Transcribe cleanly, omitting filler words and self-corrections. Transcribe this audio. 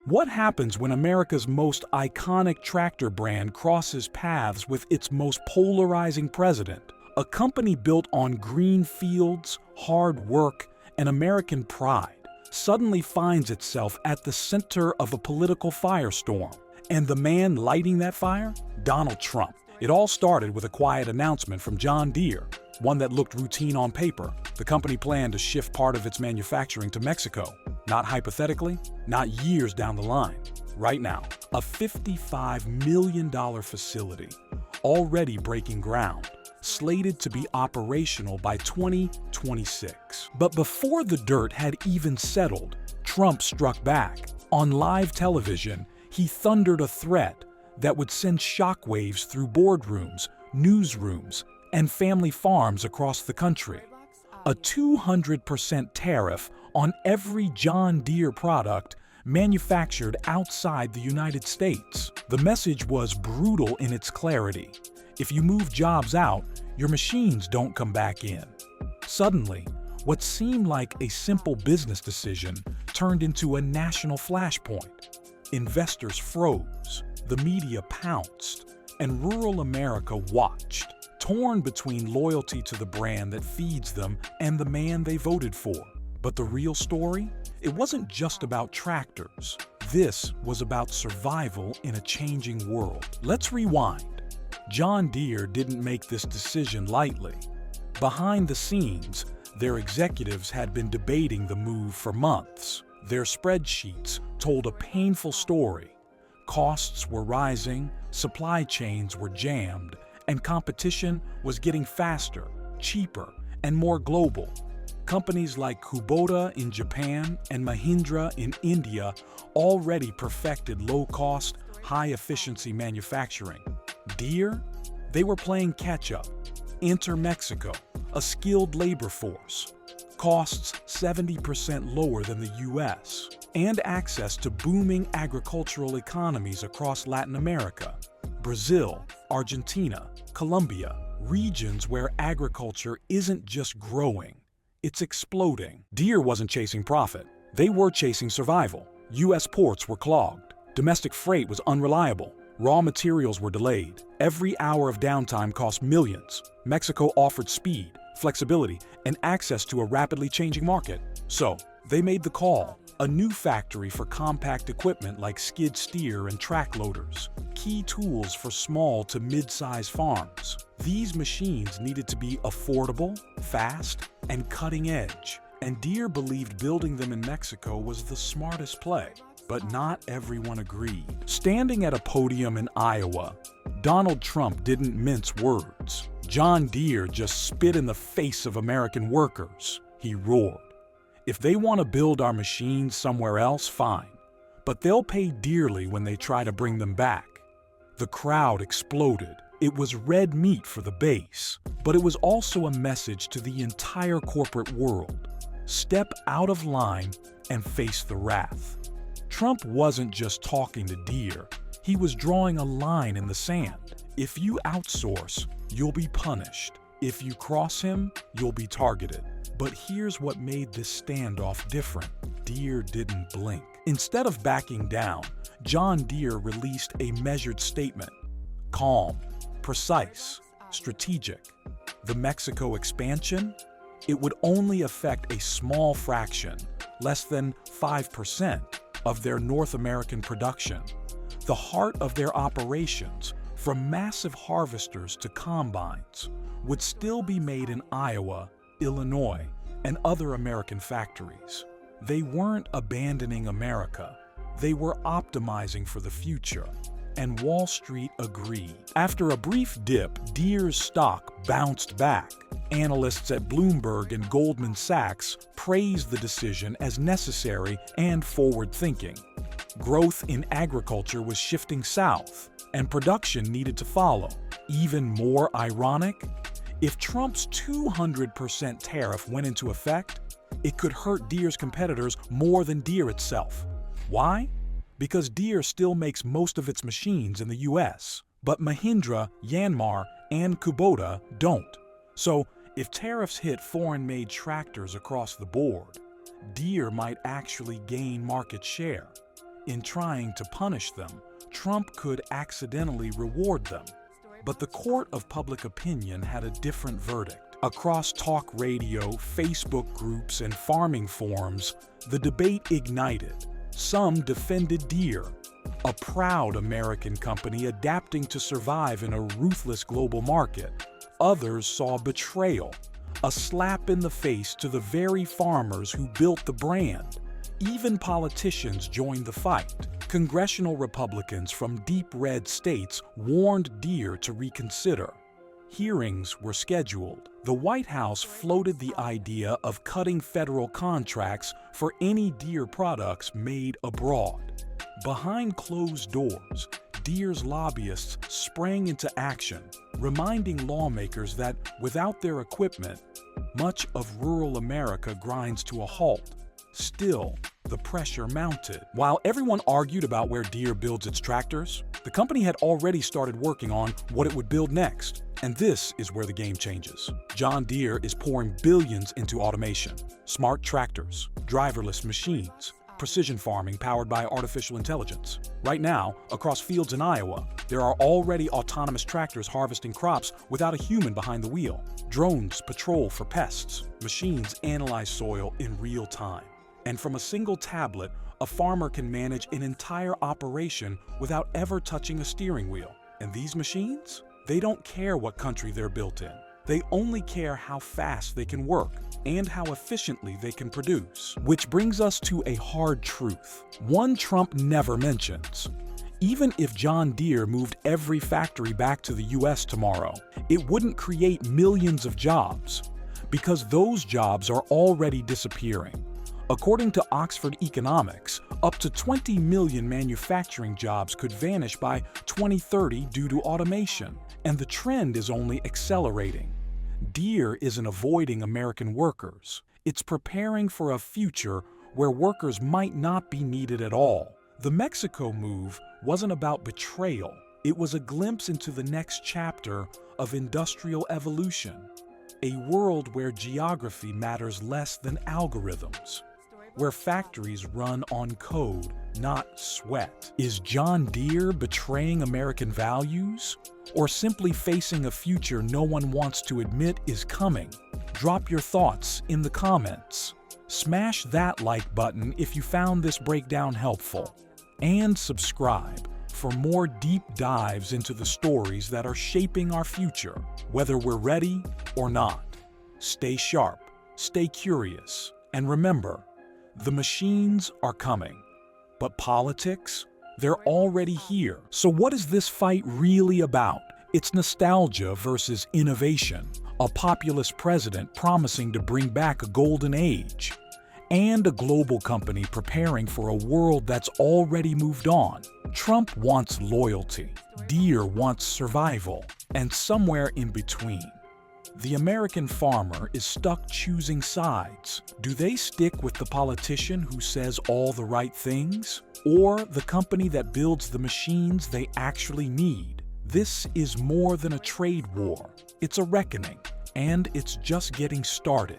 What happens when America's most iconic tractor brand crosses paths with its most polarizing president? A company built on green fields, hard work, and American pride suddenly finds itself at the center of a political firestorm. And the man lighting that fire? Donald Trump. It all started with a quiet announcement from John Deere, one that looked routine on paper. The company planned to shift part of its manufacturing to Mexico. Not hypothetically, not years down the line. Right now, a $55 million facility, already breaking ground, slated to be operational by 2026. But before the dirt had even settled, Trump struck back. On live television, he thundered a threat that would send shockwaves through boardrooms, newsrooms, and family farms across the country. A 200% tariff on every John Deere product manufactured outside the United States. The message was brutal in its clarity. If you move jobs out, your machines don't come back in. Suddenly, what seemed like a simple business decision turned into a national flashpoint. Investors froze, the media pounced, and rural America watched, torn between loyalty to the brand that feeds them and the man they voted for. But the real story? It wasn't just about tractors. This was about survival in a changing world. Let's rewind. John Deere didn't make this decision lightly. Behind the scenes, their executives had been debating the move for months. Their spreadsheets told a painful story. Costs were rising, supply chains were jammed, and competition was getting faster, cheaper, and more global. Companies like Kubota in Japan and Mahindra in India already perfected low-cost, high-efficiency manufacturing. Deere? They were playing catch-up. Enter Mexico, a skilled labor force, costs 70% lower than the US, and access to booming agricultural economies across Latin America, Brazil, Argentina, Colombia, regions where agriculture isn't just growing, it's exploding. Deere wasn't chasing profit. They were chasing survival. US ports were clogged. Domestic freight was unreliable. Raw materials were delayed. Every hour of downtime cost millions. Mexico offered speed, flexibility, and access to a rapidly changing market. So, they made the call. A new factory for compact equipment like skid steer and track loaders. Key tools for small to mid-size farms. These machines needed to be affordable, fast, and cutting edge. And Deere believed building them in Mexico was the smartest play. But not everyone agreed. Standing at a podium in Iowa, Donald Trump didn't mince words. John Deere just spit in the face of American workers. He roared. If they want to build our machines somewhere else, fine. But they'll pay dearly when they try to bring them back. The crowd exploded. It was red meat for the base, but it was also a message to the entire corporate world. Step out of line and face the wrath. Trump wasn't just talking to Deere. He was drawing a line in the sand. If you outsource, you'll be punished. If you cross him, you'll be targeted. But here's what made this standoff different. Deere didn't blink. Instead of backing down, John Deere released a measured statement. Calm, precise, strategic. The Mexico expansion? It would only affect a small fraction, less than 5%, of their North American production. The heart of their operations, from massive harvesters to combines, would still be made in Iowa, Illinois, and other American factories. They weren't abandoning America. They were optimizing for the future. And Wall Street agreed. After a brief dip, Deere's stock bounced back. Analysts at Bloomberg and Goldman Sachs praised the decision as necessary and forward-thinking. Growth in agriculture was shifting south, and production needed to follow. Even more ironic, if Trump's 200% tariff went into effect, it could hurt Deere's competitors more than Deere itself. Why? Because Deere still makes most of its machines in the US, but Mahindra, Yanmar, and Kubota don't. So, if tariffs hit foreign-made tractors across the board, Deere might actually gain market share. In trying to punish them, Trump could accidentally reward them. But the court of public opinion had a different verdict. Across talk radio, Facebook groups, and farming forums, the debate ignited. Some defended Deere, a proud American company adapting to survive in a ruthless global market. Others saw betrayal, a slap in the face to the very farmers who built the brand. Even politicians joined the fight. Congressional Republicans from deep red states warned Deere to reconsider. Hearings were scheduled. The White House floated the idea of cutting federal contracts for any Deere products made abroad. Behind closed doors, Deere's lobbyists sprang into action, reminding lawmakers that without their equipment, much of rural America grinds to a halt. Still, the pressure mounted. While everyone argued about where Deere builds its tractors, the company had already started working on what it would build next. And this is where the game changes. John Deere is pouring billions into automation, smart tractors, driverless machines, precision farming powered by artificial intelligence. Right now, across fields in Iowa, there are already autonomous tractors harvesting crops without a human behind the wheel. Drones patrol for pests. Machines analyze soil in real time. And from a single tablet, a farmer can manage an entire operation without ever touching a steering wheel. And these machines? They don't care what country they're built in. They only care how fast they can work and how efficiently they can produce. Which brings us to a hard truth, one Trump never mentions. Even if John Deere moved every factory back to the US tomorrow, it wouldn't create millions of jobs, because those jobs are already disappearing. According to Oxford Economics, up to 20 million manufacturing jobs could vanish by 2030 due to automation, and the trend is only accelerating. Deere isn't avoiding American workers. It's preparing for a future where workers might not be needed at all. The Mexico move wasn't about betrayal. It was a glimpse into the next chapter of industrial evolution, a world where geography matters less than algorithms, where factories run on code, not sweat. Is John Deere betraying American values, or simply facing a future no one wants to admit is coming? Drop your thoughts in the comments. Smash that like button if you found this breakdown helpful. And subscribe for more deep dives into the stories that are shaping our future, whether we're ready or not. Stay sharp, stay curious, and remember, the machines are coming. But politics? They're already here. So what is this fight really about? It's nostalgia versus innovation, a populist president promising to bring back a golden age, and a global company preparing for a world that's already moved on. Trump wants loyalty, Deere wants survival, and somewhere in between, the American farmer is stuck choosing sides. Do they stick with the politician who says all the right things, or the company that builds the machines they actually need? This is more than a trade war. It's a reckoning, and it's just getting started.